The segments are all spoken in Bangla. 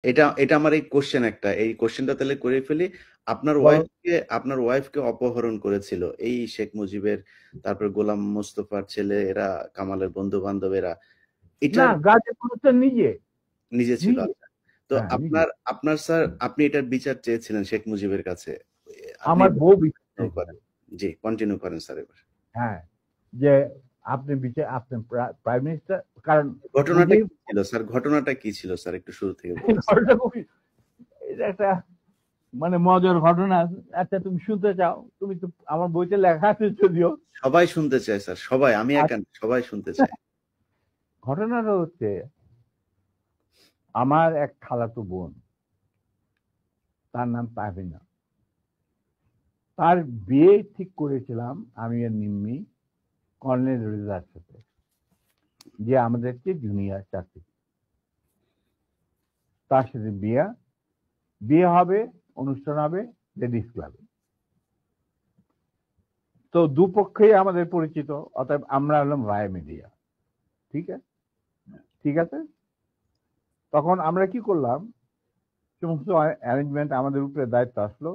এটা এটা আমার এই কোশ্চেন একটা, এই কোশ্চেনটা তাহলে করে ফেলি। বলো। আপনার ওয়াইফকে অপহরণ করেছিল এই শেখ মুজিবের, তারপর গোলাম মোস্তফার ছেলে এরা, কামালের বন্ধু বান্ধবেরা, না, এটার গাজীপুর তো নিজে নিজে ছিল। নিজে আচ্ছা, তো হ্যাঁ নিজে। আপনার আপনার স্যার আপনি এটার বিচার চেয়েছিলেন শেখ মুজিবের কাছে, আপনি আমার বউ বিচার কন্টিনিউ চেয়েছিলেন। করেন। জি, কন্টিনিউ করেন স্যার এবার। হ্যাঁ, যে আপনি বিচার, আপনি প্রাইম মিনিস্টার, কারণ ঘটনাটা মুজিব কি ছিল স্যার, ঘটনাটা কি ছিল স্যার, একটু শুরু থেকে বলেন। ঘটনা খুবই, এটা একটা মানে মজার ঘটনা। আচ্ছা, তুমি শুনতে চাও? তুমি তো, আমার বইতে লেখা আছে যদিও। সবাই শুনতে চায় স্যার, সবাই, আমি আর একা না, সবাই শুনতে চায়। ঘটনাটা হচ্ছে, আমার এক খালাতো বোন, তার নাম পারভিনা। তার বিয়ে ঠিক করেছিলাম আমি আর নিম্মি কর্নেল রেজার সাথে, যে আমাদের চেয়ে জুনিয়র চাকরি। তার সাথে বিয়ে হবে, অনুষ্ঠান হবে লেডিস ক্লাবে। তো দুপক্ষেই আমাদের পরিচিত, অতএব আমরা হলাম রায় মিডিয়া। ঠিক আছে, ঠিক আছে। তখন আমরা কি করলাম, সমস্ত অ্যারেঞ্জমেন্ট আমাদের উপরে দায়িত্ব আসলো।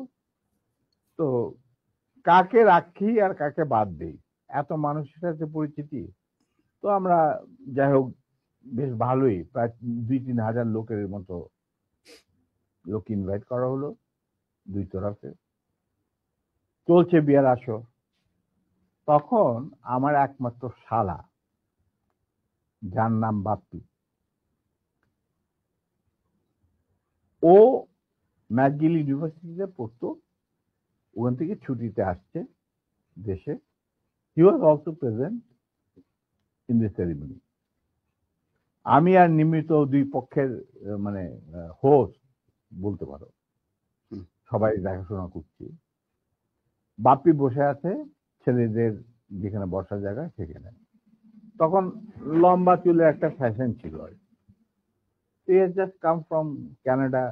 তো কাকে রাখি আর কাকে বাদ দিই, এত মানুষের সাথে পরিচিতি। তো আমরা, যাই হোক, বেশ ভালোই, প্রায় 2-3 হাজার লোকের মতো লোক ইনভাইট করা হলো দুই তরফে। চলছে বিয়ের আসর। তখন আমার একমাত্র শালা, যার নাম বাপ্পি, ও ম্যাকগিল ইউনিভার্সিটিতে পড়তো, ওখান থেকে ছুটিতে আসছে দেশে। He was also present in this ceremony. আমি আর নিমিত দুই পক্ষের মানে হোস্ট বলতে পারো, হুম, সবাই দেখাশোনা করছি। বাপ্পি বসে আছে ছেলেদের যেখানে বসার জায়গা সেখানে। তখন লম্বা চুলে একটা ফ্যাশন ছিল। He has just come from Canada,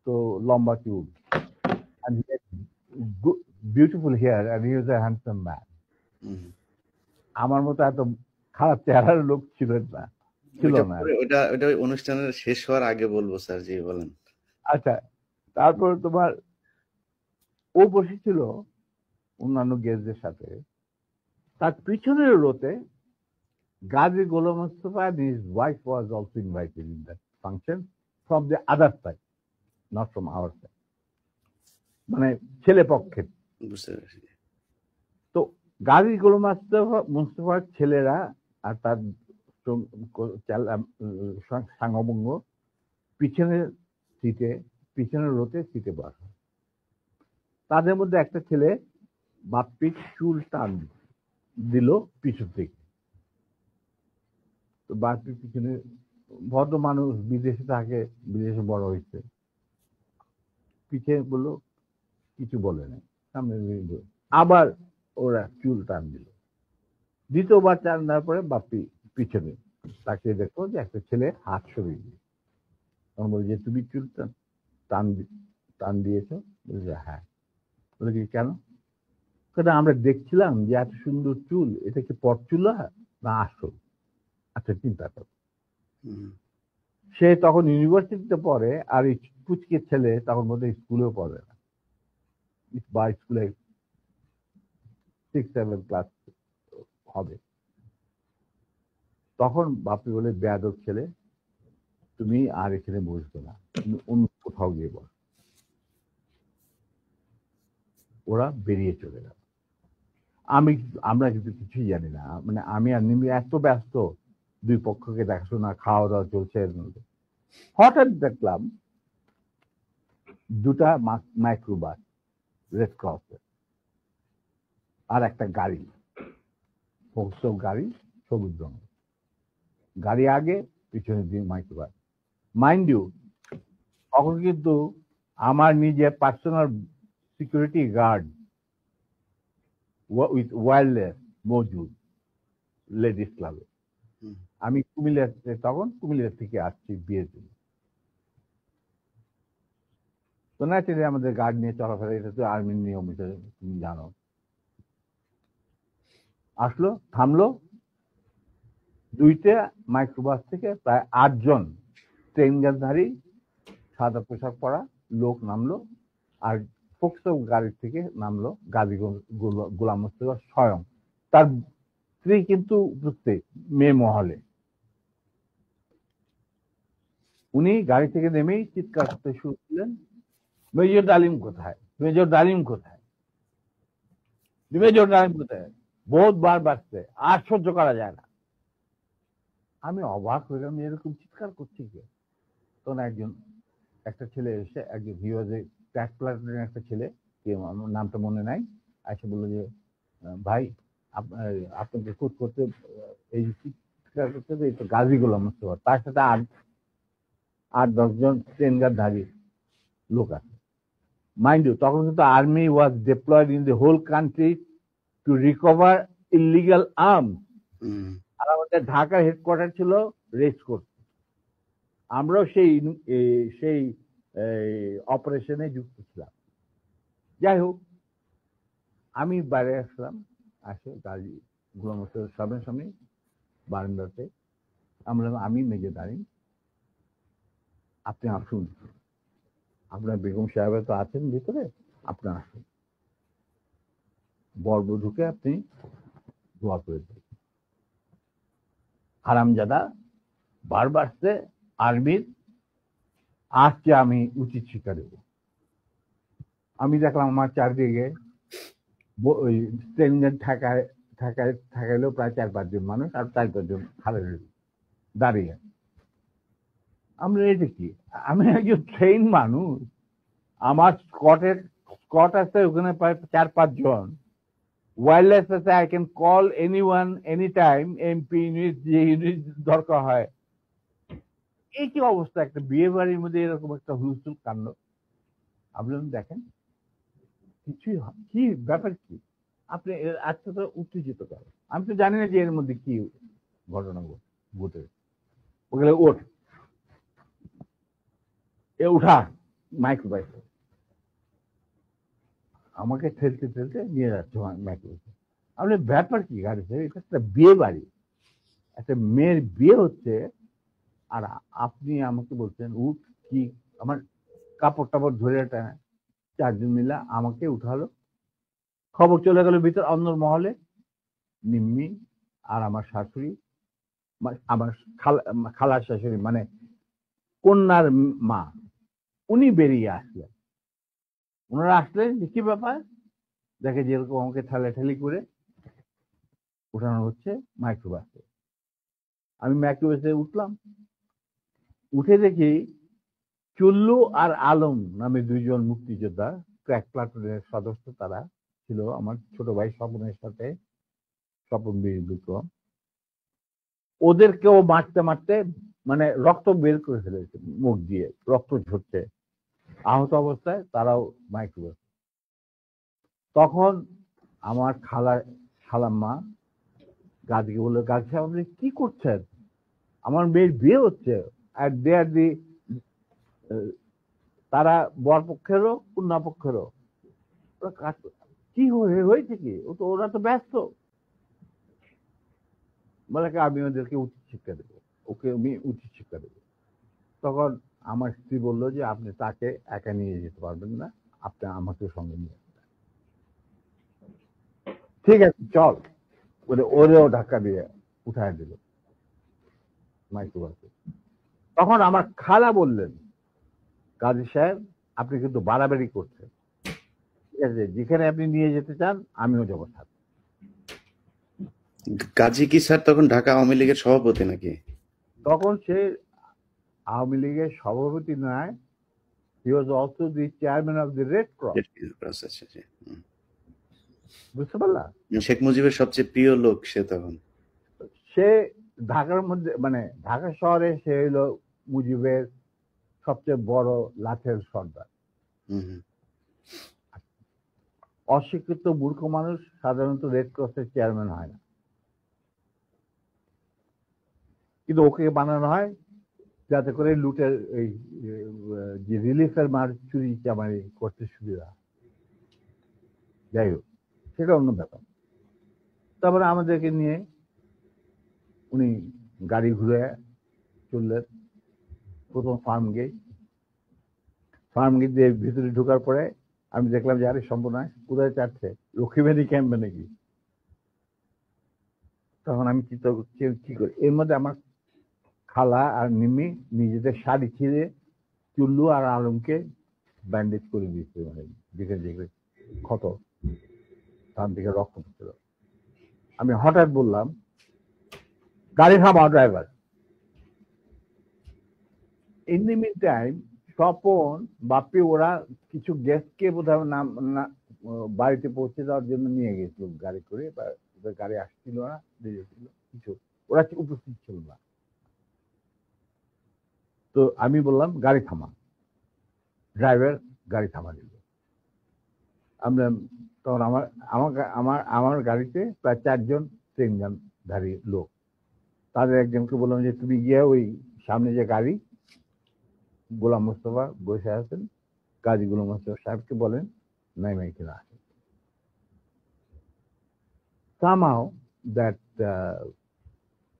তো লম্বা চুল, and he had beautiful hair, and he was a handsome man. হুম। আমার মতো এত খারাপ চেহারার লোক ছিল ওইটা না আর পরে, কি। ওইটা ওই অনুষ্ঠানের শেষ হওয়ার আগে বলবো স্যার, জি বলেন। আচ্ছা, তারপর তোমার, ও বসেছিল অন্যান্য গেস্টদের সাথে। তার পিছনের রোতে গাজী গোলাম Mustafa and his wife was also invited in that function from the other side, not from our side, মানে ছেলে পক্ষের। বুঝতে পেরেছি। তো গাজী গোলাম মুস্তফার ছেলেরা আর তার সাঙ্গবঙ্গ পিছনের সিটে, পিছনের রোতে সিটে বসা। তাদের মধ্যে একটা ছেলে বাপ্পির চুল টান দিল পিছন থেকে। তো বাপ্পির পিছনে, ভদ্র মানুষ, বিদেশে থাকে, বিদেশে বড় হয়েছে, পিছিয়ে বললো, কিছু বলে না, সামনে আবার ওরা চুল টান দিল। দ্বিতীয়বার টান দেওয়ার পরে বাপ্পি পিছনে তাকে দেখো যে একটা ছেলে হাত সরিয়ে দিল। তখন বলে যে, তুমি চুল টান টান দিয়েছো? বলছে হ্যাঁ। বলে কি কেন? কারণ আমরা দেখছিলাম যে এত সুন্দর চুল, এটা কি পরচুলা না আসল? আচ্ছা, চিন্তা করো। হুম, সে তখন ইউনিভার্সিটিতে পড়ে, আর এই পুচকে ছেলে তখন বোধহয় স্কুলেও পড়ে না, বা স্কুলে 6-7 ক্লাস হবে। তখন বাপি বলে, বেয়াদব ছেলে, তুমি আর এখানে বসবে না, তুমি অন্য কোথাও গিয়ে বস। ওরা বেরিয়ে চলে গেল। আমরা কিন্তু কিছুই জানি না, মানে আমি আর নিমি এত ব্যস্ত, দুই পক্ষকে দেখাশোনা, খাওয়া দাওয়া চলছে এর মধ্যে। হঠাৎ দেখলাম দুটা মাইক্রোবাস, রেড ক্রসের, আর একটা গাড়ি, গাড়ি, সবুজ রঙের গাড়ি আগে, পিছনে দিয়ে মাইক্রোবাস। মাইন্ড ইউ, তখন কিন্তু আমার নিজের personal security guard with wireless মজুদ লেডিস ক্লাবে। হুম। আমি কুমিল্লাতে, তখন কুমিল্লা থেকে আসছি বিয়ের জন্য। তো ন্যাচারালি আমাদের গার্ড নিয়ে চলাফেরা, এটা তো আর্মির নিয়ম, এটা তুমি জানো। আসলো, থামলো, দুইটা মাইক্রোবাস থেকে প্রায় 8 জন ট্রেনগানধারী সাদা পোশাক পরা লোক নামলো, আর ফোকসো গাড়ির থেকে নামলো গাজী গোলাম মোস্তফা স্বয়ং। তার স্ত্রী কিন্তু উপস্থিত মেয়ে মহলে। উনি গাড়ি থেকে নেমেই চিৎকার করতে শুরু করলেন, মেজর ডালিম কোথায়, মেজর ডালিম কোথায়, মেজর ডালিম কোথায়। বহুতবার বাড়ছে, আর সহ্য করা যায় না। আমি অবাক হইলাম, এরকম চিৎকার করছি কে? তখন একটা ছেলে এসে, একজন হিওয়াজে ট্যাক প্লাটুনের একটা ছেলে, কে আমার নামটা মনে নাই, এসে বললো যে ভাই আপনাকে খুঁজ করতে এই চিৎকার করতে, এই তো গাজী গোলাম মোস্তফা, তার সাথে 8-10 জন ট্রেনগার্ডধারী লোক আছে। মাইন্ড ইউ, তখন কিন্তু army was deployed in the whole country to recover illegal arms. আর আমাদের ঢাকার হেডকোয়ার্টার ছিল রেস কোর্ট। আমরাও সেই অপারেশনে যুক্ত ছিলাম। যাই হোক, আমি বাইরে আসলাম, আসে গাজী গোলাম মোস্তফার সামনাসামনি বারান্দাতে। আমি মেজর ডালিম, আপনি আসুন, আপনার বেগম সাহেব তো আছেন ভিতরে, আপনি আসুন, বরবধূকে আপনি দোয়া করে দেন। হারামজাদা বারবার সে আর্মির, আজকে আমি উচিত শিক্ষা দেব। আমি দেখলাম আমার চারদিকে ওই ট্রেনের ঠাকাইলেও প্রায় 4-5 জন মানুষ, আর 4-5 জন খালের দাঁড়িয়ে। আমরা এটা কি, আমি একজন ট্রেন মানুষ, আমার স্কট আছে ওখানে প্রায় 4-5 জন, ওয়্যারলেস আছে, I can call anyone any time, MP unit, যে ইউনিট দরকার হয়। এই কি অবস্থা, একটা বিয়ে বাড়ির মধ্যে এরকম একটা হুলস্থুল কাণ্ড। আপনি দেখেন কিছুই, কি ব্যাপার কি, আপনি আজকে তো উত্তেজিত করেন। আমি তো জানি না যে এর মধ্যে কি ঘটনা ঘটে। ওগুলো ওঠ, এ উঠা, মাইক্রো বাইক আমাকে ঠেলতে ঠেলতে নিয়ে যাচ্ছে মাইক্রো। আপনি ব্যাপার কি গাড়িতে, এটা একটা বিয়ে বাড়ি, একটা মেয়ের বিয়ে হচ্ছে, আর আপনি আমাকে বলছেন উঠ। কি আমার কাপড় টাপড় ধরে 4 জন মিলা আমাকে উঠালো। খবর চলে গেল ভিতর অন্য মহলে, নিম্মি আর আমার শাশুড়ি, আমার খালার শাশুড়ি, মানে কন্যার মা, উনি বেরিয়ে আসলেন। ওনারা আসলেন যে কি ব্যাপার, দেখে যেরকম আমাকে ঠেলাঠেলি করে উঠানো হচ্ছে মাইক্রোবাসে। আমি মাইক্রোবাসে উঠলাম, উঠে দেখি চুল্লু আর আলম নামে 2 জন মুক্তিযোদ্ধা, ক্র্যাক প্লাটুনের সদস্য, তারা ছিল আমার ছোট ভাই স্বপনের সাথে, স্বপন বীর বিক্রম। ওদেরকেও মারতে মারতে মানে রক্ত বের করে ফেলেছে, মুখ দিয়ে রক্ত ঝরছে, আহত অবস্থায় তারাও মাইক্রোবাস। তখন আমার খালাম্মা গাজীকে বললো, গাজী সাহেব আপনি কি করছেন, আমার মেয়ের বিয়ে হচ্ছে, আর দে আর দি, তারা বর পক্ষেরও কন্যা পক্ষেরও। কি হয়েছে কি, ওরা তো ব্যস্ত। বলে আমি ওদেরকে উচিত শিক্ষা দেবো, ওকে আমি উচিত শিক্ষা দেবো। তখন আমার স্ত্রী বললো যে আপনি তাকে একা নিয়ে যেতে পারবেন না, আপনি আমাকে সঙ্গে নিয়ে আসবেন। ঠিক আছে চল বলে ওরেও ধাক্কা দিয়ে উঠায় দিল মাইক্রোবাসে। তখন আমার খালা বললেন, গাজী সাহেব আপনি কিন্তু বাড়াবাড়ি করছেন, ঠিক আছে, যেখানে আপনি নিয়ে যেতে চান আমিও যাবো সাথে। গাজী কি স্যার তখন ঢাকা আওয়ামী লীগের সভাপতি নাকি? তখন সে আওয়ামী লীগের সভাপতি নয়, he was also the chairman of the Red Cross. বুঝতে পারলাম, শেখ মুজিবের সবচেয়ে প্রিয় লোক সে তখন। সে ঢাকার মধ্যে, মানে ঢাকা শহরে সে হলো মুজিবের সবচেয়ে বড় লাঠের সর্দার। অশিক্ষিত মূর্খ মানুষ সাধারণত রেড ক্রসের চেয়ারম্যান হয় না, কিন্তু ওকে বানানো হয় যাতে করে লুটের এই যে রিলিফের মার চুরি চামারি করতে সুবিধা। যাই হোক, সেটা অন্য ব্যাপার। তারপরে আমাদেরকে নিয়ে উনি গাড়ি ঘুরে চললেন প্রথম ফার্ম গেট, ফার্ম গেট দিয়ে ভিতরে ঢোকার পরে আমি দেখলাম যে আরে সম্পূর্ণ কোথায় চাচ্ছে, লক্ষ্মীবাড়ি ক্যাম্পে নাকি। তখন আমি চিন্তা করছি কি করি। এর মধ্যে আমার খালা আর নিমি নিজেদের শাড়ি ছিঁড়ে চুল্লু আর আলমকে ব্যান্ডেজ করে দিয়েছে, মানে যেখানে যেখানে ক্ষত, তার দিকে রক্ত পড়ছিল। আমি হঠাৎ বললাম, গাড়ি থামাও driver. In the meantime Swapan Bapi ওরা কিছু গেস্টকে বোধহয় নাম বাড়িতে পৌঁছে দেওয়ার জন্য নিয়ে গেছিল গাড়ি করে, বা ওদের গাড়ি আসছিল না, দেরি ছিল কিছু, ওরা উপস্থিত ছিল না। তো আমি বললাম গাড়ি থামা, ড্রাইভার গাড়ি থামা দিল। আমরা তখন আমার আমার আমার আমার গাড়িতে প্রায় 4 জন ট্রেন গানধারী লোক, তাদের একজনকে বললাম যে তুমি গিয়ে ওই সামনে যে গাড়ি, গোলাম মোস্তফা বসে আছেন, কাজী গোলাম মোস্তফা সাহেবকে বলেন নাই কিনা আসেন। Somehow that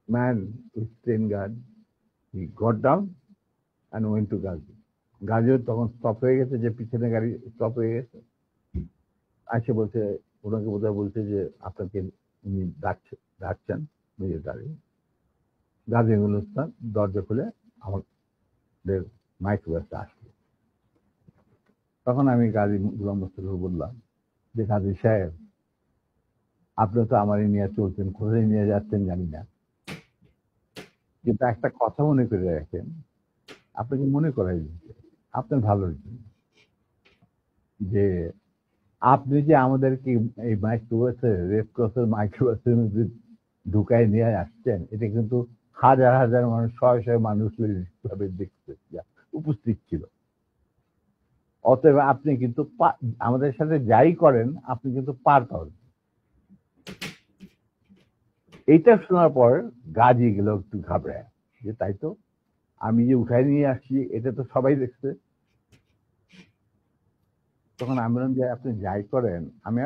man with train guard, he got down and went to Gazi. গাজীও তখন স্টপ হয়ে গেছে, যে পিছনে গাড়ি স্টপ হয়ে গেছে। আসে বলছে, ওনাকে বোধহয় বলছে যে আপনাকে উনি ডাকছেন নিজের গাড়ি। গাজী গুলস্তান দরজা খুলে আমাদের মাইক ব্যবস্থা আসলো। তখন আমি গাজী গোলাম মোস্তফাকে বললাম যে গাজী সাহেব, আপনি তো আমারই নিয়ে চলছেন, কোথায় নিয়ে যাচ্ছেন জানি না, কিন্তু একটা কথা মনে করে রাখেন, আপনাকে মনে করাই দিচ্ছে আপনার ভালোর জন্য, যে আপনি যে আমাদেরকে এই মাইক্রোবাসে, রেড ক্রসের মাইক্রোবাসের মধ্যে ঢুকায় নিয়ে আসছেন, এটা কিন্তু হাজার হাজার মানুষ, শয়ে শয়ে মানুষ দেখতে উপস্থিত ছিল। অতএব আপনি কিন্তু আমাদের সাথে যাই করেন, আপনি কিন্তু পার পাবেন। এইটা শোনার পর গাজী গেল একটু ঘাবড়ায়, যে তাই তো, আমি যে উঠাই নিয়ে আসছি এটা তো সবাই দেখছে। তখন আমি বললাম যে আপনি যাই করেন, আমি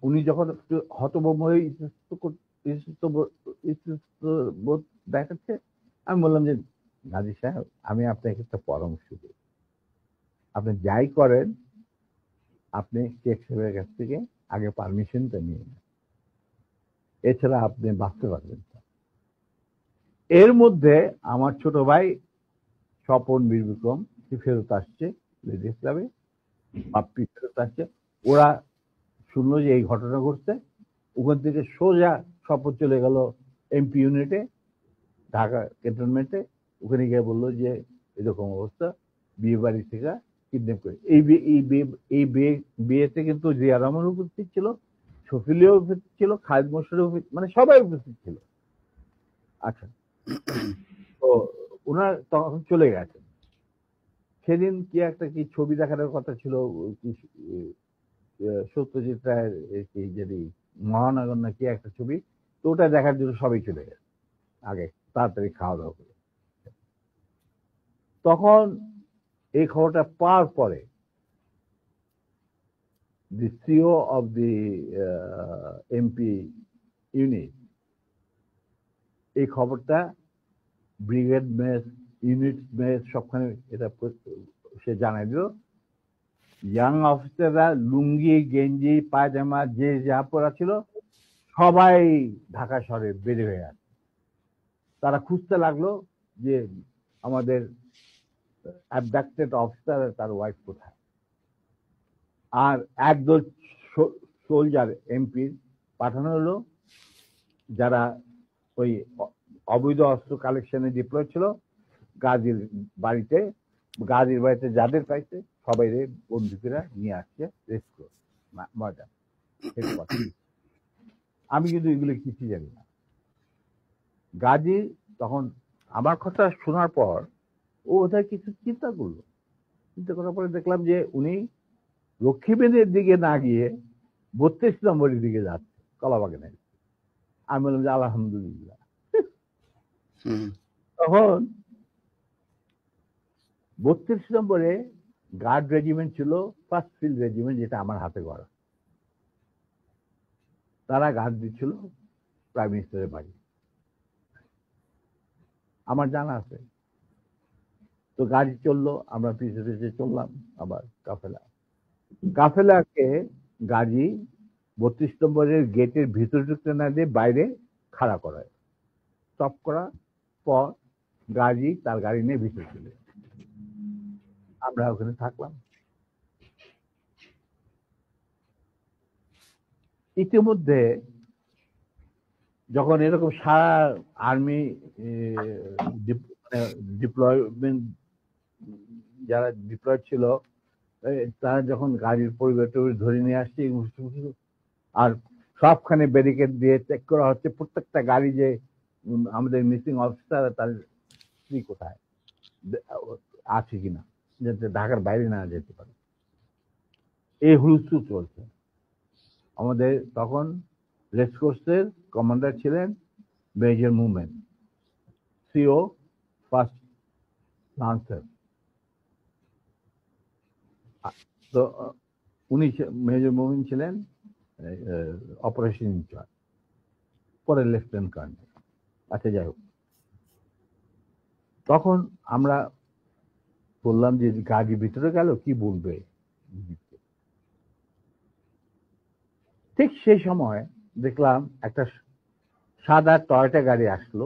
উনি যখন একটু হতভম্ব হয়ে বোধ দেখাচ্ছে, আমি বললাম যে গাজী সাহেব, আমি আপনাকে একটা পরামর্শ দিই, আপনি যাই করেন, আপনি শেখ সাহেবের কাছ থেকে আগে পারমিশনটা নিয়ে নেন, এছাড়া আপনি বাঁচতে পারবেন না। এর মধ্যে আমার ছোট ভাই স্বপন বীর বিক্রম ফেরত আসছে লেডিস ক্লাবে, বাপ্পি ফেরত আসছে। ওরা শুনলো যে এই ঘটনা ঘটছে, ওখান থেকে সোজা স্বপন চলে গেল এমপি ইউনিটে, ঢাকা ক্যান্টনমেন্টে। ওখানে গিয়ে বললো যে এরকম অবস্থা, বিয়ে বাড়ি থেকে কিডন্যাপ করে। এই বিয়েতে কিন্তু জিয়া রহমান উপস্থিত ছিল, শফিলিও উপস্থিত ছিল, খালেদ মোশাররফ, মানে সবাই উপস্থিত ছিল। আচ্ছা, তো ওনার তখন চলে গেছে। সেদিন কি ছবি দেখানোর কথা ছিল, সত্যজিৎ রায়ের যদি মহানগর না কি একটা ছবি, তো ওটা দেখার জন্য সবাই চলে গেছে আগে, তাড়াতাড়ি খাওয়া দাওয়া করে। তখন এই খবরটা পাওয়ার পরে the CEO of the MP unit এই খবরটা ব্রিগেড মেস, ইউনিট মেস সবখানে এটা সে জানাই দিল। ইয়াং অফিসাররা লুঙ্গি গেঞ্জি পায়জামা যে যা পরা ছিল সবাই ঢাকা শহরে বেড়ে হয়ে আছে। তারা খুঁজতে লাগলো যে আমাদের অ্যাবডাক্টেড অফিসার তার ওয়াইফ কোথায়। আর একদল সোলজার এমপির পাঠানো হলো, যারা ওই অবৈধ অস্ত্র কালেকশনে ডিপ্লয় ছিল, গাজীর বাড়িতে যাদের পাইছে সবাই বন্দুকেরা নিয়ে আসছে রেস্ট ময়দান। আমি কিন্তু এগুলো কিছু জানি না। গাজী তখন আমার কথা শোনার পর ও ওদের কিছু চিন্তা করলো, চিন্তা করার পরে দেখলাম যে উনি লক্ষ্মীবেনের দিকে না গিয়ে 32 নম্বরের দিকে যাচ্ছে, কলাবাগানে। আমি বললাম যে আলহামদুলিল্লাহ। তখন 32 নম্বরে গার্ড রেজিমেন্ট ছিল, ফার্স্ট ফিল্ড রেজিমেন্ট, যেটা আমার হাতে গড়া। তারা গার্ড দিচ্ছিল প্রাইম মিনিস্টারের বাড়ি, আমার জানা আছে। তো গাড়ি চললো, আমরা পিছে পিছে চললাম, আবার কাফেলাকে গাড়ি 32 নম্বরের গেটের ভিতরে ঢুকতে না দিয়ে বাইরে খাড়া করায়, স্টপ করা পর গাড়ি তার গাড়ি নিয়ে ভিতরে চলে যায়। আমরা ওখানে থাকলাম। ইতিমধ্যে যখন এরকম সারা আর্মি ডিপ্লয়মেন্ট যারা ডিপ্লয়েড ছিল তারা যখন গাড়ির পরিবেশ ধরে নিয়ে আসছে, আর সবখানে ব্যারিকেড দিয়ে চেক করা হচ্ছে প্রত্যেকটা গাড়ি যে আমাদের মিসিং অফিসার তার স্ত্রী কোথায় আছে কিনা, যাতে ঢাকার বাইরে না যেতে পারে। এই হুলস্থুল চলছে। আমাদের তখন রেসকোর্সের কমান্ডার ছিলেন major movement, CO first lancer. তো উনি মেজর মুভমেন্ট ছিলেন অপারেশন ইনচার্জ, পরে লেফটেন্যান্ট কর্নেল। আচ্ছা, যাই হোক, তখন আমরা বললাম যে গাড়ির ভিতরে গেল কি বলবে। ঠিক সেই সময় দেখলাম একটা সাদা টয়টা গাড়ি আসলো,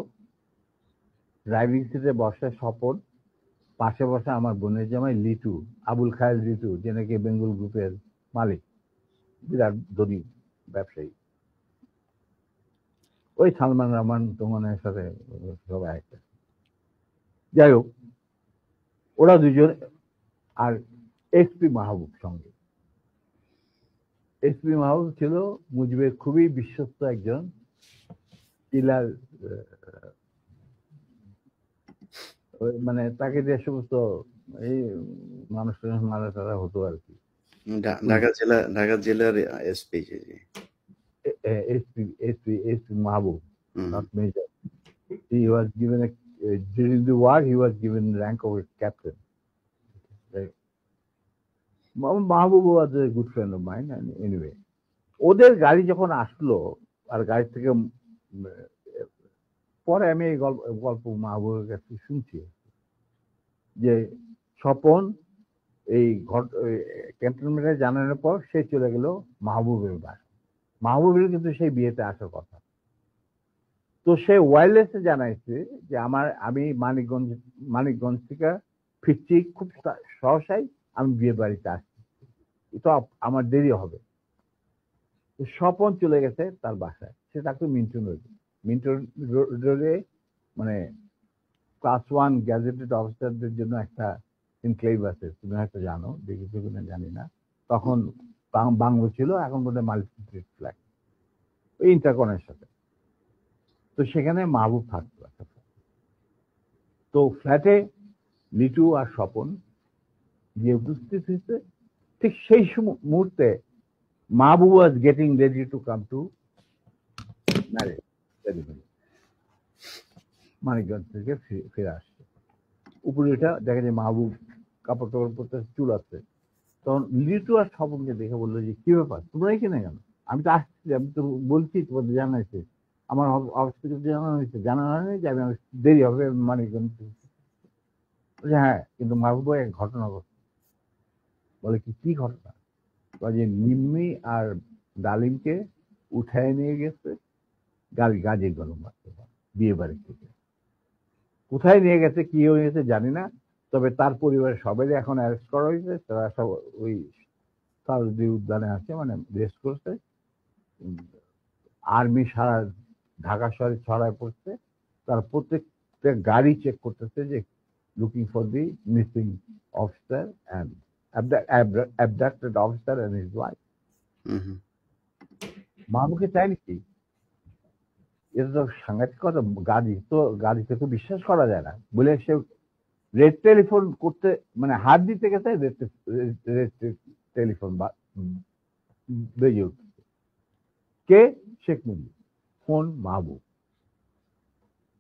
ড্রাইভিং সিটে বসা স্বপন, পাশে বসা আমার বোনের জামাই লিটু, আবুল খায়ের লিটু, যে নাকি বেঙ্গল গ্রুপের মালিক, বিরাট ধনী ব্যবসায়ী, ওই সালমান রহমান তোমানের সাথে সবাই একটা। যাই হোক, ওরা দুজন, আর এসপি মাহবুব সঙ্গে। এসপি মাহবুব ছিল মুজিবের খুবই বিশ্বস্ত একজন কিলার, মানে তাকে যে সমস্ত এই মানুষ মারা টারা হতো আর কি। ঢাকা জেলার SP SP Mahbub, not major. He was given during the war he was given rank of a captain. Mahbub was a good friend of mine, and anyway, ওদের গাড়ি যখন আসলো, আর গাড়ি থেকে পরে আমি এই গল্প মাহবুবের কাছে শুনছি যে স্বপন এই ক্যান্টনমেন্টে জানানোর পর সে চলে গেল মাহবুবের বাসা। মাহবুবের কিন্তু সেই বিয়েতে আসার কথা। তো সে ওয়্যারলেসে জানাইছে যে আমি মানিকগঞ্জ থেকে ফিরছি খুব সহসাই, আমি বিয়ে বাড়িতে আসছি, তো আমার দেরি হবে। স্বপন চলে গেছে তার বাসায়, সে থাকতো মিন্টন রোডে, মানে ক্লাস 1 গ্যাজেটেড অফিসারদের জন্য একটা এনক্লেভ আছে, তুমি হয়তো জানো, দেখেছো কিনা জানি না। তখন বাংলো ছিল, এখন বোধ হয় মাল্টি ফ্ল্যাট, ওই ইন্টারকনের সাথে। তো সেখানে মাহবুব থাকতো একটা। তো ফ্ল্যাটে লিটু আর স্বপন গিয়ে উপস্থিত হয়েছে। ঠিক সেই মুহূর্তে Mahbub was getting ready to come to marriage, Manikganj থেকে ফিরে আসছে। উপরে এটা দেখা যায় মাহবুব কাপড় টাপড় পরতে, চুল আছে। তখন লিটু আর স্বপনকে দেখে বললো যে কি ব্যাপার, তোমরা এখানে কেন? আমি তো আসছি, আমি তো বলছি তোমাদের জানাইছে, আমার অফিস থেকে জানানো হয়নি যে আমি দেরি হবে মানিকগঞ্জ। হ্যাঁ, কিন্তু মাহবুব এক ঘটনা ঘটছে। বলে কি ঘটনা? যে নিম্মি আর ডালিমকে উঠায় নিয়ে গেছে গাজী গরম বিয়ে বাড়ি থেকে। কোথায় নিয়ে গেছে, কি হয়েছে জানি না, তবে তার পরিবারের সবাই এখন অ্যারেস্ট করা হয়েছে। তারা সব ওই সারদি উদ্যানে আছে, মানে রেস্ট করছে। আর্মি সারা ঢাকা শহরে ছড়ায় পড়ছে, তার প্রত্যেকটা গাড়ি চেক করতেছে যে looking for the missing officer and abducted officer and his wife. মাহবুবকে চাই নাকি? এটা তো সাংঘাতিক কথা। গাড়িতে তো বিশ্বাস করা যায় না বলে সে রেড টেলিফোন করতে, মানে হাত দিতে গেছে, রেড টেলিফোন বেজে উঠছে। কে? শেখ মুজিব। ফোন মাহবুব।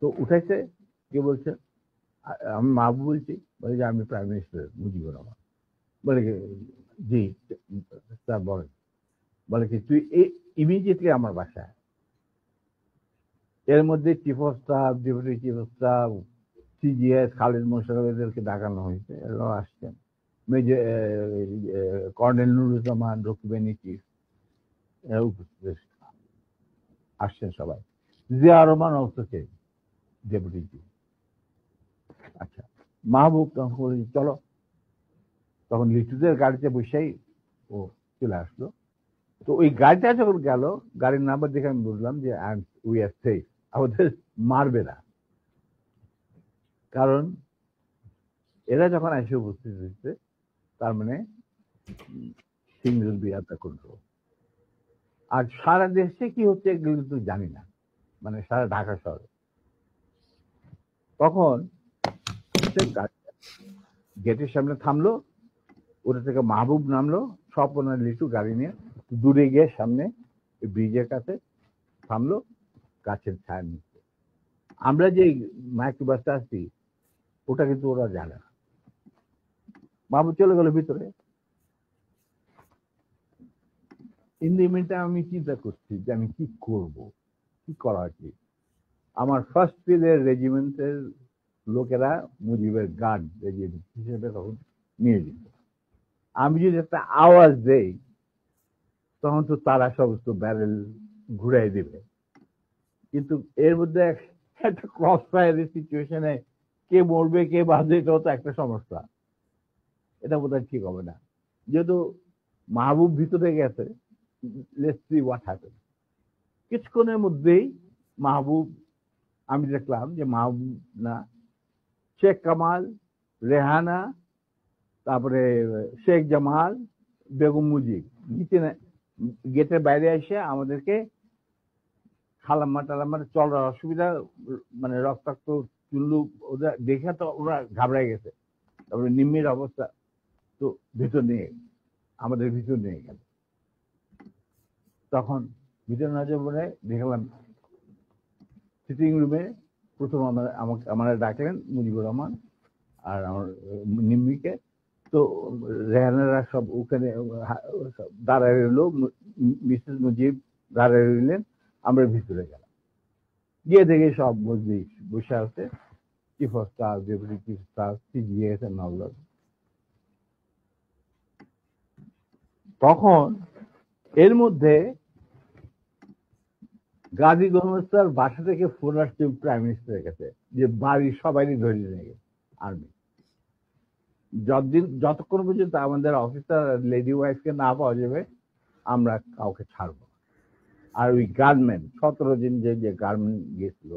তো উঠাইছে, কে বলছে? আমি মাহবুব বলছি। বলে যে আমি প্রাইম মিনিস্টার মুজিবুর রহমান। বলে কি? জি স্যার বলেন। বলে কি তুই ইমিডিয়েটলি আমার বাসায়। এর মধ্যে chief of staff, deputy chief of staff, CGS Khalid Mosharraf এদেরকে ডাকানো হয়েছে, এরাও আসছেন। Major colonel Nuruzzaman, Rakib chief, এরা উপস্থিত আসছেন সবাই। Zia Rahman also change, deputy chief. আচ্ছা, মাহবুব তখন বলল, চলো। তখন লিটুদের গাড়িতে বসেই ও চলে আসলো। তো ওই গাড়িটা যখন গেল, গাড়ির নাম্বার দেখে আমি বুঝলাম যে উই আর সেফ, আমাদের মারবে না। কারণ এরা যখন এসে উপস্থিত হয়েছে, তার মানে things will be under control। আর সারা দেশে কি হচ্ছে এগুলো তো জানি না, মানে সারা ঢাকা শহরে। তখন গেটের সামনে থামলো, ওটা থেকে মাহবুব নামলো, সব ওনার লিটু গাড়ি নিয়ে দূরে গিয়ে সামনে ব্রিজের কাছে থামলো, গাছের ছায়া নিচ্ছে। আমরা যে মাইক্রোবাসটা আসছি ওটা কিন্তু ওরা জানে না। মাহবুব চলে গেল ভিতরে। ইন দি মিনটাইম আমি চিন্তা করছি যে আমি কি করব, কি করা উচিত। আমার ফার্স্ট ফিল্ডের রেজিমেন্টের লোকেরা মুজিবের গার্ড রেজিমেন্ট হিসেবে তখন নিয়ে যেত। আমি যদি একটা আওয়াজ দেই তখন তো তারা সমস্ত ব্যারেল ঘুরাই দেবে। কিন্তু এর মধ্যে একটা ক্রস ফায়ারের সিচুয়েশনে কে মরবে কে বাঁচবে এটাও তো একটা সমস্যা। এটা বোধহয় ঠিক হবে না। যেহেতু মাহবুব ভিতরে গেছে, লেটস সি হোয়াট হ্যাপেন। কিছুক্ষণের মধ্যেই মাহবুব, আমি দেখলাম যে মাহবুব না, শেখ কামাল, রেহানা, তারপরে শেখ জামাল, বেগম মুজিব নিচে গেটের বাইরে এসে আমাদেরকে খালাম্মা টালাম্মা চলার অসুবিধা, মানে রক্তাক্ত চুল্লু ওদের দেখে তো ওরা ঘাবড়ায় গেছে। তারপরে নিম্মির অবস্থা তো ভিতর নিয়ে আমাদের ভিতর নিয়ে গেল। তখন ভিতর না যাবো দেখলাম সিটিং রুমে প্রথম আমার ডাকলেন মুজিবুর রহমান আর আমার নিম্মিকে। তো রেহানারা সব ওখানে দাঁড়ায় রইল, মিসেস মুজিব দাঁড়ায় রইলেন, আমরা ভিতরে গেলাম। গিয়ে দেখে সব মজলিস বসে আছে, chief of staff, deputy chief staff, CGS and all that. তখন এর মধ্যে গাজী গণহত্যার বাসা থেকে ফোন আসছে প্রাইম মিনিস্টারের কাছে যে বাড়ির সবাই ধরে নিয়ে গেছে আর্মি। যতক্ষণ পর্যন্ত আমাদের অফিসার লেডি ওয়াইফকে না পাওয়া যাবে আমরা কাউকে ছাড়বো না। আর ওই গার্মেন্ট 17 জন যে গার্মেন্ট গেছিল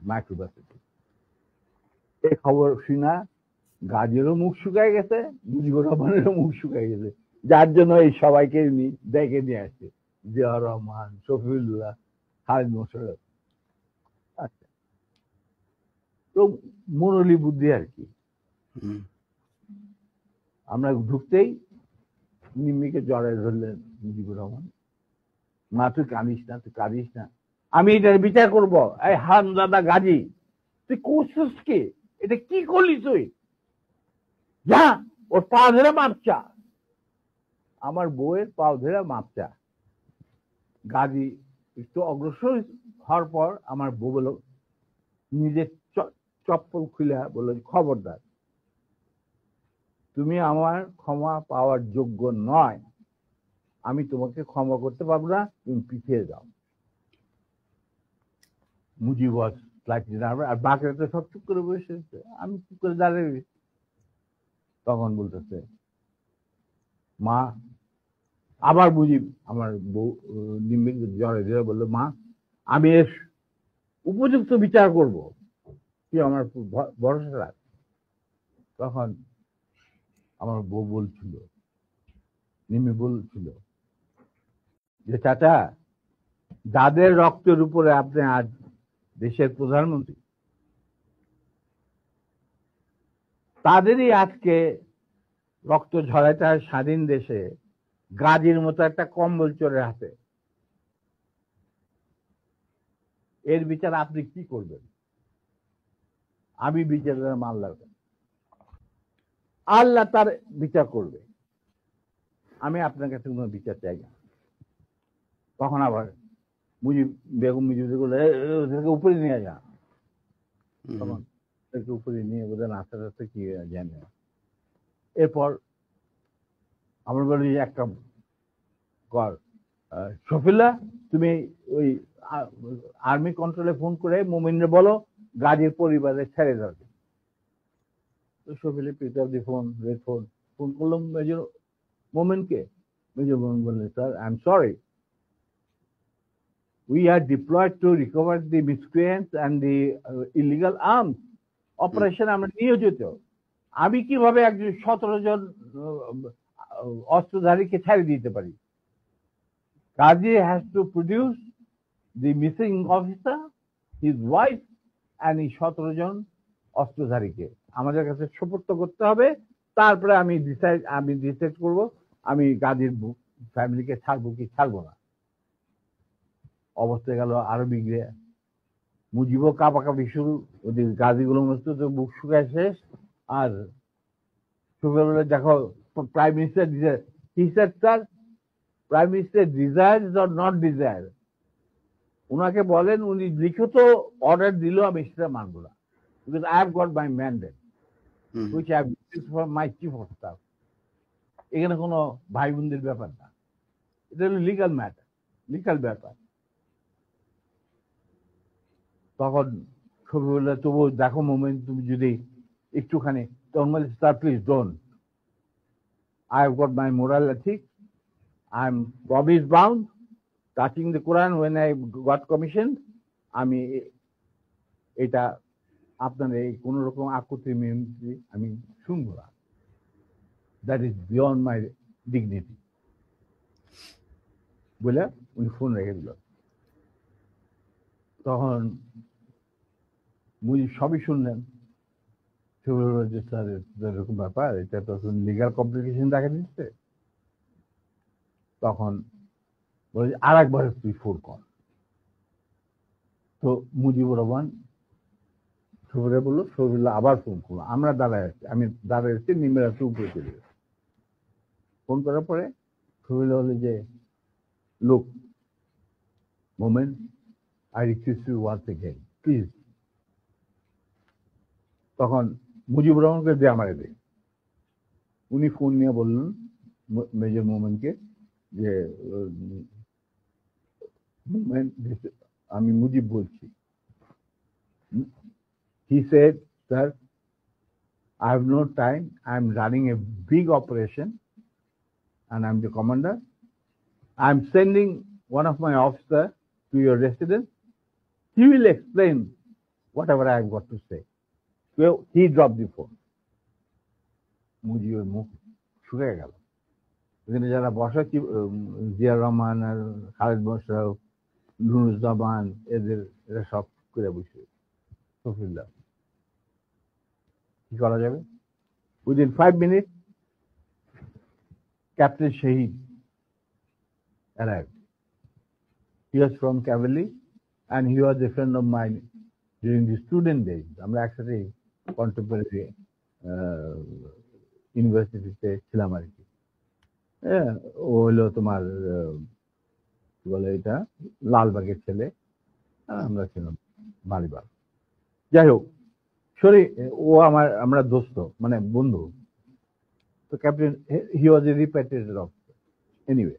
মাইক্রোবাসে, এই খবর শুনা গাজীরও মুখ শুকায় গেছে, মুজিবুর রহমানেরও মুখ শুকায় গেছে, যার জন্য এই সবাইকে ডেকে নিয়ে আসছে, জিয়া রহমান, শফিউল্লাহ, খালিদ মোশাররফ। আচ্ছা, তো মুরলী বুদ্ধি আর কি। আমরা ঢুকতেই নিম্মিকে জড়ায় ধরলেন মুজিবুর রহমান, মা তুই কাঁদিস না, তুই কাঁদিস না, আমি এটার বিচার করব। এই হারামজাদা গাজী, তুই করছিস কি? এটা কি করলি তুই? যা ওর পা ধরে মাপ চা। আমার বউয়ের পা ধরে মাপ চা। গাজী একটু অগ্রসর হওয়ার পর আমার বউ বলল, নিজের চপ্পল খুলে বলল, খবরদার, তুমি আমার ক্ষমা পাওয়ার যোগ্য নয়, আমি তোমাকে ক্ষমা করতে পারবো না, তুমি পিছিয়ে যাও। মুজিব আর বাকিরা তো সব চুপ করে বসে, আমি চুপ করে দাঁড়িয়ে। তখন বলতেছে মা, আবার মুজিব আমার বউ নিম্মি জ্বরে ধরে বললো, মা আমি এর উপযুক্ত বিচার করব, তুই আমার ভরসা রাখ। তখন আমার বউ বলছিল, নিম্মি বলছিল যে চাচা, যাদের রক্তের উপরে আপনি আজ দেশের প্রধানমন্ত্রী, তাদেরই আজকে রক্ত ঝরাইতে হয় স্বাধীন দেশে গাজীর মতো একটা কম্বল চোরের হাতে। এর বিচার আপনি কি করবেন? আমি বিচার আল্লাহর কাছে, আল্লাহ তার বিচার করবে, আমি আপনার কাছে কোনো বিচার চাই না। তখন আবার বেগম মুজিব বলে ওদেরকে উপরে নিয়ে যা, হুম, তখন ওদেরকে উপরে নিয়ে ওদের আস্তে আস্তে কি জানে। এরপর আমরা বলি যে একটা কর, শফিল্লা তুমি ওই আর্মি কন্ট্রোলে ফোন করে মোমিনরে বলো গাজীর পরিবারে ছেড়ে যাবে। তো শফিলে পিক আপ দি ফোন, রেড ফোন, ফোন করলাম মেজর মোমেনকে। মেজর মোমেন বললেন, sir I am sorry, we are deployed to recover the miscreants and the illegal arms operation আমরা নিয়োজিত। আমি কিভাবে একজন 17 জন অস্ত্রধারীকে ছেড়ে দিতে পারি? Kazi has to produce the missing officer, his wife and এই 17 জন অস্ত্রধারীকে আমাদের কাছে সুপর্দ করতে হবে। তারপরে আমি ডিসাইড করব আমি গাজীর ফ্যামিলিকে ছাড়বো কি ছাড়বো না। অবস্থা গেল আরো বিগড়ে, মুজিবও কাপাকাপি শুরু, ওদের গাজীগুলো তো বুক শুকায় শেষ। আর সুফিয়া দেখো prime minister sir prime minister desire or not desire, উনাকে বলেন উনি লিখিত অর্ডার দিল আমি সেটা মানব না, because I have got my mandate which I have for my chief of staff. এখানে কোনো ভাই বোনদের ব্যাপার না, এটা হলো লিগাল ম্যাটার, লিগাল ব্যাপার। তখন ছবি বললে তবু দেখো মোমেন্ট তুমি যদি একটুখানি, তখন বলে sir please don't, I have got my moral ethics, I am promise bound touching the Quran when I got commission. আমি এটা আপনার এই কোন রকম আকুতি মিনতি আমি শুনবো না, that is beyond my dignity বলে উনি ফোন রেখে দিল। তখন মুজিব সবই শুনলেন, যে স্যার এরকম ব্যাপার, এটা তো লিগাল কমপ্লিকেশন দেখা দিচ্ছে। তখন বলে আর একবার তুই ফোন কর। তো মুজিবুর রহমান শফিরা বললো, শফিউল্লাহ আবার ফোন করলো, আমরা দাঁড়ায় আছি, আমি দাঁড়ায় আছি, নিমের আছে উপরে চলে গেছে। ফোন করার পরে শফিউল্লাহ বলে যে লোক moment, I request you once again please. তখন মুজিবুর রহমানকে দে আমারে দে। উনি ফোন নিয়ে বললেন মেজর মোমেনকে যে আমি মুজিব বলছি। He said, sir, I have no time, I am running a big operation and I am the commander. I am sending one of my officers to your residence. He will explain whatever I have got to say. So he dropped the phone. মুজিবের মুখ শুকিয়ে গেল। এখানে যারা বসা, জিয়া রহমান আর খালেদ মোশাররফ, নুরুজ্জামান, এরা সব করে বসে। শফিউল্লাহ কি করা যাবে? Within 5 minutes Captain Shahid arrived. He was from cavalry and he was a friend of mine during the student days. আমরা একসাথে কন্টেম্পোরারি ইউনিভার্সিটিতে ছিলাম আর কি। হ্যাঁ, ও হলো তোমার কি বলে এটা লালবাগের ছেলে, আমরা ছিলাম মালিবাগ। যাই হোক, সরি, ও আমরা দোস্ত মানে বন্ধু। তো captain he was a repatriated officer anyway.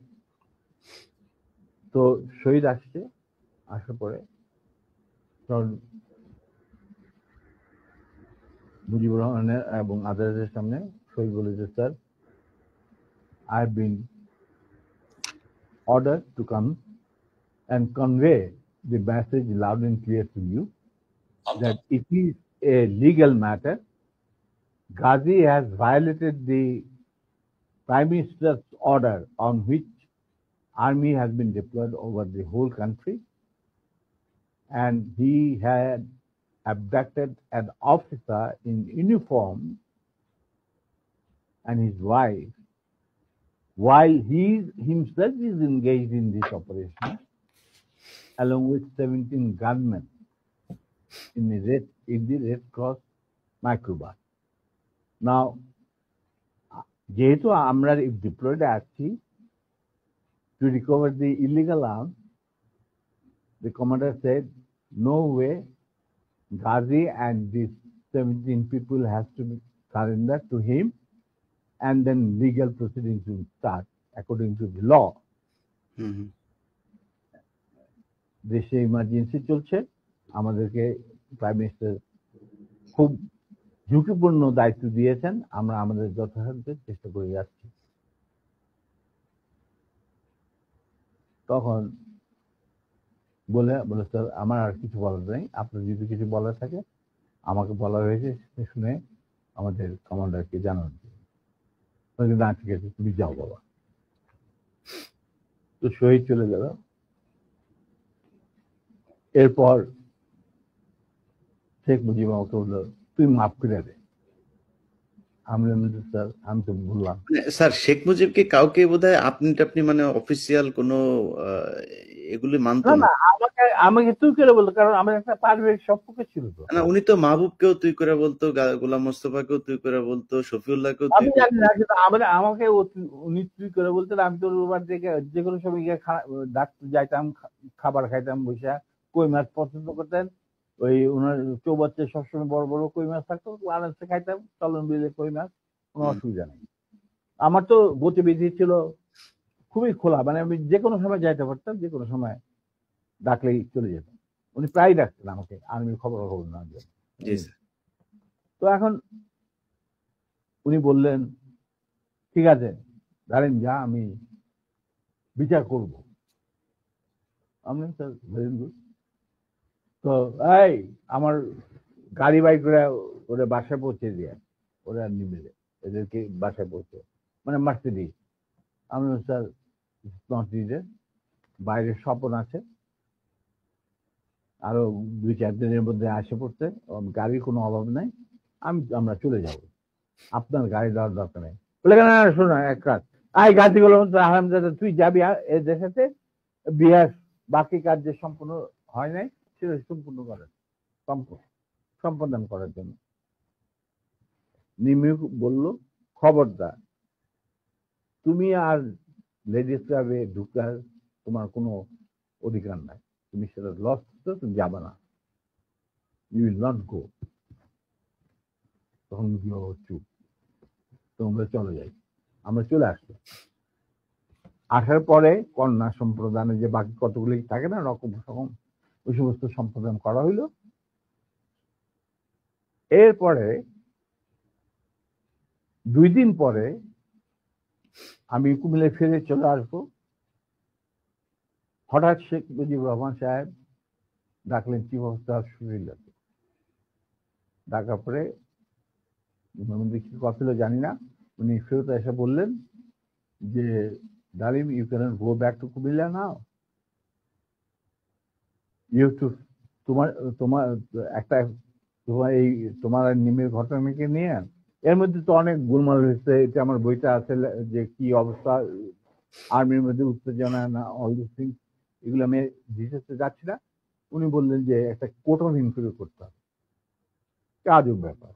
তো শহীদ আসছে, আসার পরে তখন মুজিবুর রহমানের এবং আদালতের সামনে শহীদ বলে যে sir, I have been ordered to come and convey the message loud and clear to you that it is a legal matter. Ghazi has violated the Prime Minister's order on which army has been deployed over the whole country, and he had abducted an officer in uniform and his wife while he himself is engaged in this operation along with 17 gunmen in the Red Cross microbus. Now, যেহেতু আমরা ডিপ্লয়েড আছি to recover the illegal arms, The commander said, no way, Ghazi and these 17 people has to be surrendered to him, and then legal proceedings will start according to the law. হুম, হুম। দেশে ইমার্জেন্সি চলছে, আমাদেরকে প্রাইম মিনিস্টার খুব ঝুঁকিপূর্ণ দায়িত্ব দিয়েছেন, আমরা আমাদের যথাসাধ্য চেষ্টা করে যাচ্ছি। তখন বলে স্যার আমার আর কিছু বলার নেই, আপনার যদি কিছু বলার থাকে আমাকে বলা হয়েছে সেটা শুনে আমাদের কমান্ডারকে জানান। না ঠিক আছে, তুমি যাও বাবা। তো শহীদ চলে গেল। এরপর শেখ মুজিব আমাকে বললো, তুই মাফ করে দে। আমি বললাম, স্যার আমি তো বললাম। মানে স্যার শেখ মুজিব কি কাউকে বোধহয় আপনি টাপনি মানে অফিসিয়াল কোনো এগুলি মানতো না না? না, আমাকে তুই করে বলতো, কারণ আমার একটা পারিবারিক সম্পর্ক ছিল তো। না উনি তো মাহবুবকেও তুই করে বলতো, গোলাম মোস্তফাকেও তুই করে বলতো, শফিউল্লাহকেও তুই আমি করে জানি না, কিন্তু আমাকে উনি তুই করে বলতেন। আমি তো ওর থেকে যে কোনো সময় গিয়ে ডাক্তার যাইতাম, খাবার খাইতাম বসে। কই মাছ পছন্দ করতেন, ওই ওনার চৌবাচ্চে সবসময় বড় বড় কই মাছ থাকতো, আরামসে খাইতাম, চলন বিলে কই মাছ, কোনো হুম, অসুবিধা নেই। আমার তো গতিবিধি ছিল খুবই খোলা, মানে আমি যে কোনো সময় যাইতে পারতাম, যে কোনো সময় ডাকলেই চলে যেতাম। উনি প্রায় ডাকতেন আমাকে আর্মির খবর না দিয়ে। জি স্যার। তো এখন উনি বললেন, ঠিক আছে দাঁড়েন, যা আমি বিচার করব। আমি স্যার ভেরি গুড। তো এই আমার গাড়ি বাই করে ওরা বাসায় পৌঁছে দিয়ে, ওরা নিবে এদেরকে বাসায় পৌঁছে, মানে মার্সিডিজ। আমি স্যার নট নিডেড, বাইরে স্বপন আছে, আরো 2-4 দিনের মধ্যে আসে পড়তে, গাড়ির কোনো অভাব নাই, আমরা চলে যাব, আপনার গাড়ি দেওয়ার দরকার নেই। বলে কেন, শোনো এক কাজ, আই গাড়িগুলো আরামদাদা তুই যাবি এর দেখাতে বিহার, বাকি কাজ যে সম্পূর্ণ হয় নাই সেটা সম্পূর্ণ করার সম্পাদন করার জন্য। নিমিক বলল, খবরদার তুমি আর লেডিস ক্লাবে ঢুকার তোমার কোনো অধিকার নাই, তুমি সেটা লস করছো, তুমি যাবে না, ইউ উইল নট গো। তখন চুপ, তোমরা চলে যাই। আমরা চলে আসলো। আসার পরে কন্যা সম্প্রদানে যে বাকি কতগুলি থাকে না রকম রকম, ওই সমস্ত সম্প্রদান করা হইল। এরপরে 2 দিন পরে আমি কুমিল্লায় ফিরে চলে আসবো। হঠাৎ শেখ মুজিবুর রহমান সাহেব ডাকলেন চিফ অফ স্টাফ শফিউল্লাহকে। ডাকার পরে কি কথা ছিল জানি না, উনি ফেরত এসে বললেন যে Dalim, you can go back to Comilla now, you to তোমার তোমার একটা তোমার এই তোমার নিমের ঘটনাকে নিয়ে এর মধ্যে তো অনেক গোলমাল হয়েছে। এটা আমার বইটা আছে, যে কি অবস্থা আর্মির মধ্যে উত্তেজনা না, অল দিস থিংস, এগুলো আমি ডিটেলসে যাচ্ছি না। উনি বললেন যে একটা কোর্ট অফ ইনকোয়ারি করতে হবে। আজব ব্যাপার,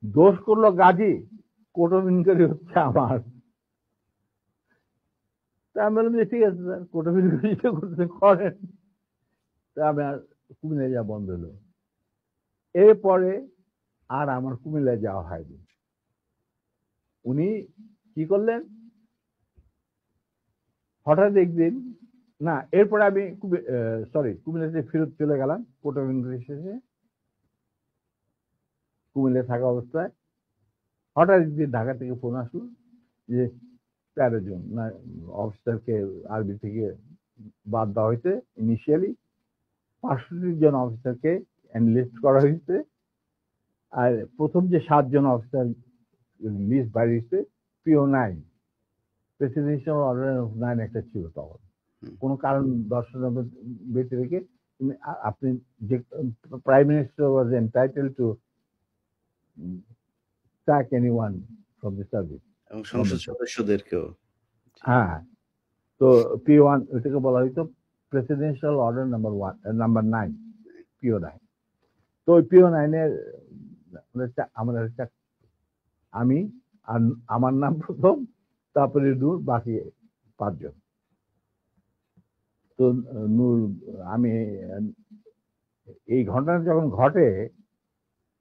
দোষ করলো গাজী, কোর্ট অফ ইনকোয়ারি হচ্ছে আমার। তা আমি বললাম যে ঠিক আছে স্যার, কোর্ট অফ ইনকোয়ারি করতে করেন। তা আমি আর কুমিল্লায় যাওয়া বন্ধ হলো। এরপরে আর আমার কুমিল্লায় যাওয়া হয়নি। উনি কি করলেন, হঠাৎ একদিন, না এরপরে আমি কুমিল্লাতে ফেরত চলে গেলাম কোর্ট অফ ইনকোয়ারি শেষে। কুমিল্লায় থাকা অবস্থায় হঠাৎ একদিন ঢাকা থেকে ফোন আসলো যে 13 জন না অফিসারকে আর্মি থেকে বাদ দেওয়া হয়েছে। ইনিশিয়ালি 65 জন অফিসারকে এনলিস্ট করা হয়েছে, আর প্রথম যে 7 জন অফিসার লিস্ট বাইরে হয়েছে, পিও 9, প্রেসিডেন্সিয়াল অর্ডার 9 একটা ছিল তখন, কোনো কারণ দর্শানোর ব্যক্তি রেখে আপনি যে prime minister was entitle to sack anyone from the service, এবং সংসদ সদস্যদেরকেও। হ্যাঁ। তো P1 ওইটাকে বলা হইতো প্রেসিডেন্সিয়াল অর্ডার নাম্বার 9, পিও 9। তো ওই পিও 9 এর আমাদের আমি আর আমার নাম প্রথম, তারপরে বাকি 5 জন। তো নূর, আমি এই ঘটনা যখন ঘটে,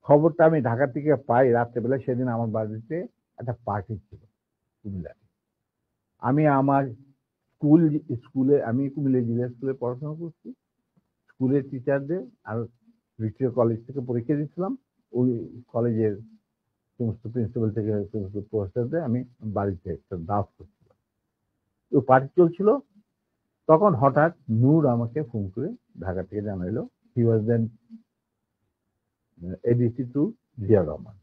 খবরটা আমি ঢাকা থেকে পাই রাত্রেবেলা। সেদিন আমার বাড়িতে একটা পার্টি ছিল কুমিল্লায়। আমি আমার স্কুলে আমি কুমিল্লা জিলা স্কুলে পড়াশোনা করছি। স্কুলের টিচারদের আর ভিক্টোরিয়া কলেজ থেকে পরীক্ষা দিচ্ছিলাম। ওই কলেজের সমস্ত প্রিন্সিপাল থেকে সমস্ত প্রফেসরদের আমি বাড়িতে একটা দাওয়াত করছিলাম। তো পার্টি চলছিল, তখন হঠাৎ নূর আমাকে ফোন করে ঢাকা থেকে জানাইলো, হি ওয়াজ দেন এডিসি টু জিয়া রহমান,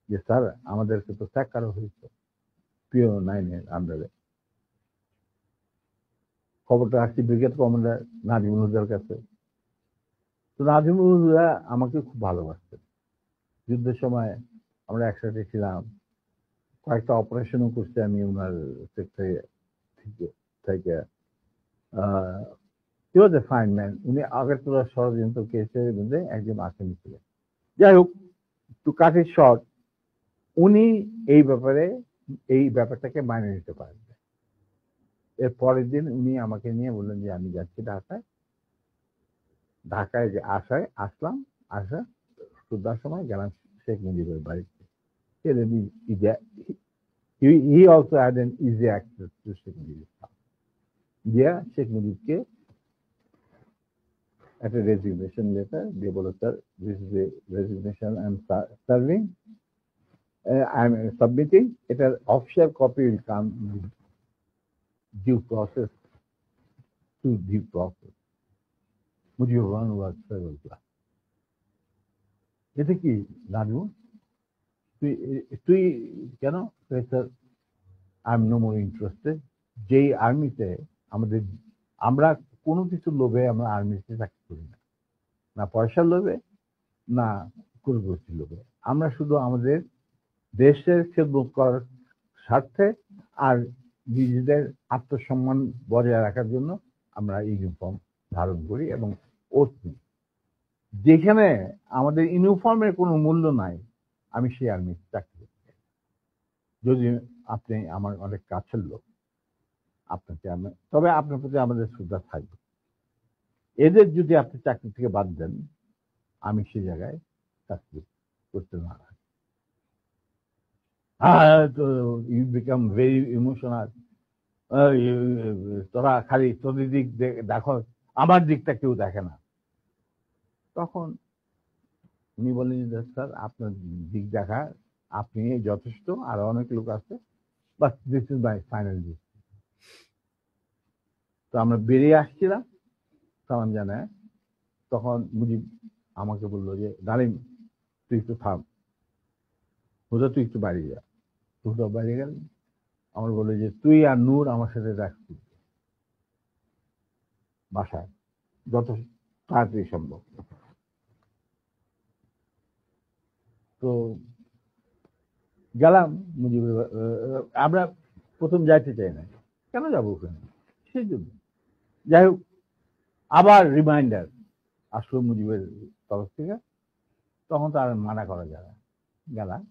যে স্যার আমাদেরকে তো স্যাক করা হয়েছে পিও 9 এর আন্ডারে। খবরটা আসছি ব্রিগেড কমান্ডার নাজিমুল হুদার কাছে। তো নাজিমুল হুদা আমাকে খুব ভালোবাসতেন। যুদ্ধের সময় আমরা একসাথে ছিলাম, কয়েকটা অপারেশনও করছি আমি ওনার সেক্টরে থেকে। হি ওয়াজ এ ফাইন ম্যান। উনি আগরতলা ষড়যন্ত্র কেসের মধ্যে একজন আসামি ছিলেন। যাই হোক, টু কাট ইট শর্ট, উনি এই ব্যাপারটাকে মানিয়ে নিতে পারেন। এর পরের দিন উনি আমাকে নিয়ে বললেন যে আমি যাচ্ছি ঢাকায়। ঢাকায় যে আসলাম, সন্ধ্যার সময় গেলাম শেখ মুজিবের বাড়িতে। He also had an easy access to Sheikh মুজিবের house. গিয়া শেখ মুজিবকে একটা রেজিগনেশন লেটার দিয়ে বলো, sir this is a resignation I am serving, I am submitting. এটার official copy will come due process to due process. Mujibur Rahman was favour class. এটা কি নানু, তুই তুই কেন? Sir I am no more interested. যেই আর্মিতে আমরা কোনো কিছু লোভে আমরা আর্মিতে চাকরি করি না, না পয়সার লোভে, না কুরবস্তির লোভে। আমরা শুধু আমাদের দেশের খেদমত করার স্বার্থে আর নিজেদের আত্মসম্মান বজায় রাখার জন্য আমরা ইউনিফর্ম ধারণ করি এবং ওত নিই। যেখানে আমাদের ইউনিফর্মের কোনো মূল্য নাই, আমি সেই আর্মিতে চাকরি করতে চাই। যদি আপনি আমার অনেক কাছের লোক, আপনাকে তবে আপনার প্রতি আমাদের শ্রদ্ধা থাকবে। এদের যদি আপনি চাকরি থেকে বাদ দেন, আমি সে জায়গায় চাকরি করতে না। You become very emotional. তোরা খালি তোদের দিক দেখো, আমার দিকটা কেউ দেখে না। তখন উনি বলেন যে স্যার আপনার দিক দেখা আপনি যথেষ্ট, আর অনেক লোক আছে, but this is my final decision. তো আমরা বেরিয়ে আসছিলাম সালাম জানায়। তখন মুজিব আমাকে বললো যে ডালিম তুই একটু থাম, হুদা তুই একটু বাইরে যা। হুদা বাইরে গেল। আমার বললো যে তুই আর নূর আমার সাথে রাখছি বাসায়, যত তাড়াতাড়ি সম্ভব। তো গেলাম মুজিবের। আমরা প্রথম যাইতে চাই না, কেন যাবো ওখানে, সেই জন্য। যাই হোক, আবার রিমাইন্ডার আসলো মুজিবের তরফ থেকে। তখন তো আর মানা করা যায় না। গেলাম,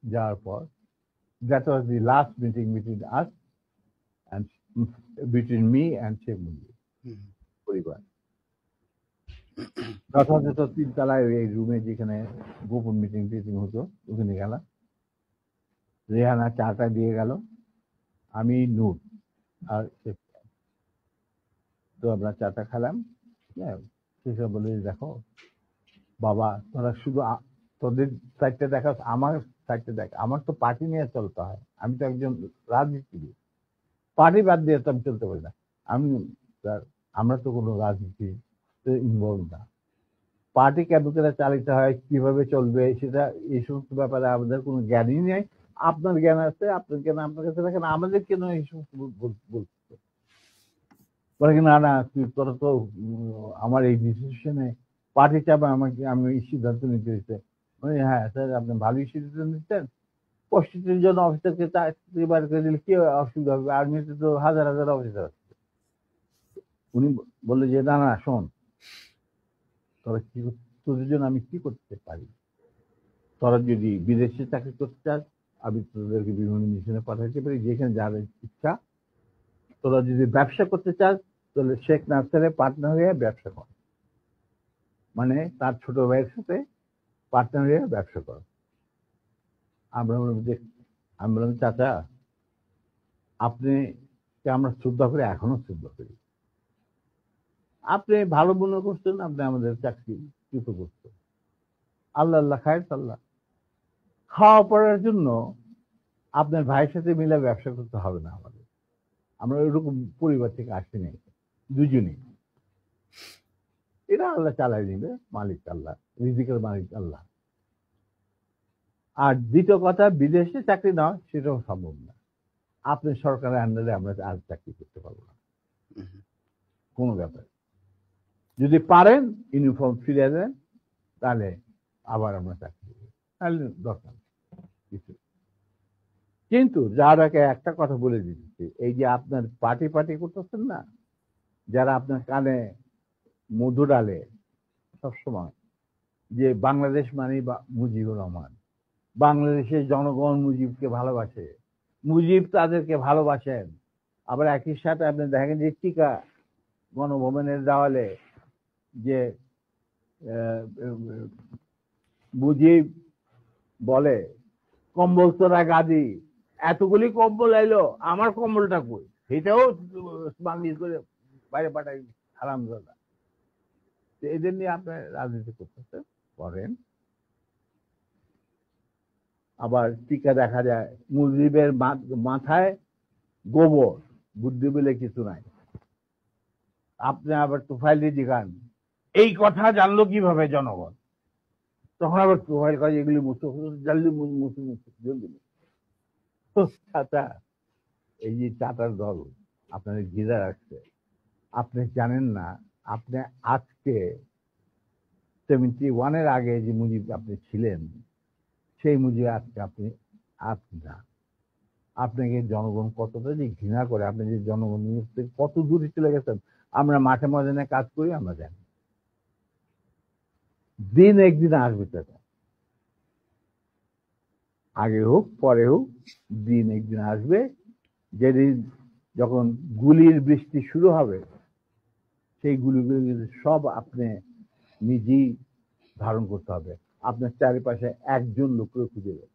যাওয়ার পর that was the last meeting between us and between me and Sheikh Mujib পরিবার। যথাযথ 3 তলায় এই রুমে যেখানে গোপন মিটিং হতো, ওখানে গেলাম। রেহানা চাটা দিয়ে গেল, আমি নূর আর তো আমরা চাটা খেলাম। সেসব বলে দেখো বাবা, তোরা শুধু তোদের সাইডটা দেখা, আমার সাইডটা দেখ। আমার তো পার্টি নিয়ে চলতে হয়, আমি তো একজন রাজনীতিবিদ। পার্টি বাদ দিয়ে তো আমি চলতে পারি না। আমি আমরা তো কোনো রাজনীতি ইনভলভ না। পার্টি কেন করে চালিত হয়, কিভাবে চলবে, সেটা এই সমস্ত ব্যাপারে আমাদের কোনো জ্ঞানই নেই। আপনার জ্ঞান আছে, আপনার জ্ঞান আপনার কাছে রাখেন, আমাদের কেন এই সমস্ত বলতে বলে না না তুই তোরা তো আমার এই ডিসিশনে পার্টি চাপে আমাকে, আমি এই সিদ্ধান্ত নিতে হচ্ছে। হ্যাঁ স্যার, আপনি ভালোই সিদ্ধান্ত নিচ্ছেন। 65 জন অফিসারকে চাকরি বার করে দিলে কি অসুবিধা হবে? আর্মিতে তো হাজার হাজার অফিসার আছে। উনি বললো যে না না শোন, তোরা কি, তোদের জন্য আমি কি করতে পারি? তোরা যদি বিদেশে চাকরি করতে চাস, আমি তোদেরকে বিভিন্ন মিশনে পাঠাতে পারি, যেখানে যাদের ইচ্ছা। তোরা যদি ব্যবসা করতে চাস, তাহলে শেখ নাসেরের পার্টনার হয়ে ব্যবসা কর, মানে তার ছোট ভাইয়ের সাথে পার্টনার হয়ে ব্যবসা কর। আমরা বললাম যে, আমি বললাম চাচা আপনি আমরা শ্রদ্ধা করি, এখনো শ্রদ্ধা করি, আপনি ভালো মনে করছেন, আপনি আমাদের চাকরি কৃত করছেন, আল্লাহ আল্লাহ খায়ের আল্লাহ। খাওয়া পড়ার জন্য আপনার ভাইয়ের সাথে মিলে ব্যবসা করতে হবে না আমাদের, আমরা ওইরকম পরিবার থেকে আসি নাই দুজনেই, এটা আল্লাহ চালাই দিবে, মালিক আল্লাহ, রিজিকের মালিক আল্লাহ। আর দ্বিতীয় কথা, বিদেশে চাকরি নেওয়া সেটাও সম্ভব না, আপনি সরকারের আন্ডারে আমরা আর চাকরি করতে পারবো না, কোনো ব্যাপার। যদি পারেন ইউনিফর্ম ফিরে দেন, তাহলে আবার আমরা চাকরি করবো, তাহলে দরকার কিছু। কিন্তু যার আগে একটা কথা বলে দিচ্ছি, এই যে আপনার পার্টি করতেছেন না, যারা আপনার কানে মধু ডালে সবসময়, যে বাংলাদেশ মানে মুজিবুর রহমান, বাংলাদেশের জনগণ মুজিবকে ভালোবাসে, মুজিব তাদেরকে ভালোবাসেন, আবার একই সাথে আপনি দেখেন যে টিকা গণভবনের দেওয়ালে যে মুজিব বলে কম্বল তোরা গাদি, এতগুলি কম্বল এলো, আমার কম্বলটা কই, সেটাও বাংলিশ করে বাইরে পাঠাই হারামজাদা। এদের নিয়ে আপনার রাজনীতি করতেছে করেন। আবার টিকা দেখা যায় মুজিবের মাথায় গোবর, বুদ্ধি বলে কিছু নাই। আপনি আবার তোফাইল দিঘান, এই কথা জানলো কিভাবে জনগণ, তখন আবার তোফাইল কাজ এগুলি জলদি জলদি। চাচা, এই যে চাটার দল আপনাদের ঘিরে রাখছে, আপনি জানেন না, আপনি আজকে 71-এর আগে যে মুজিব আপনি ছিলেন, সেই মুজিব আজকে আপনি না। আপনাকে জনগণ কতটা যে ঘৃণা করে, আপনি যে জনগণ থেকে কত দূরে চলে গেছেন, আমরা মাঠে ময়দানে কাজ করি, আমরা জানি। দিন একদিন আসবে চাচা, আগে হোক পরে হোক, দিন একদিন আসবে, যেদিন যখন গুলির বৃষ্টি শুরু হবে, সেই গুলিগুলো সব আপনি নিজেই ধারণ করতে হবে। আপনার চারিপাশে একজন লোককে খুঁজে দেবে,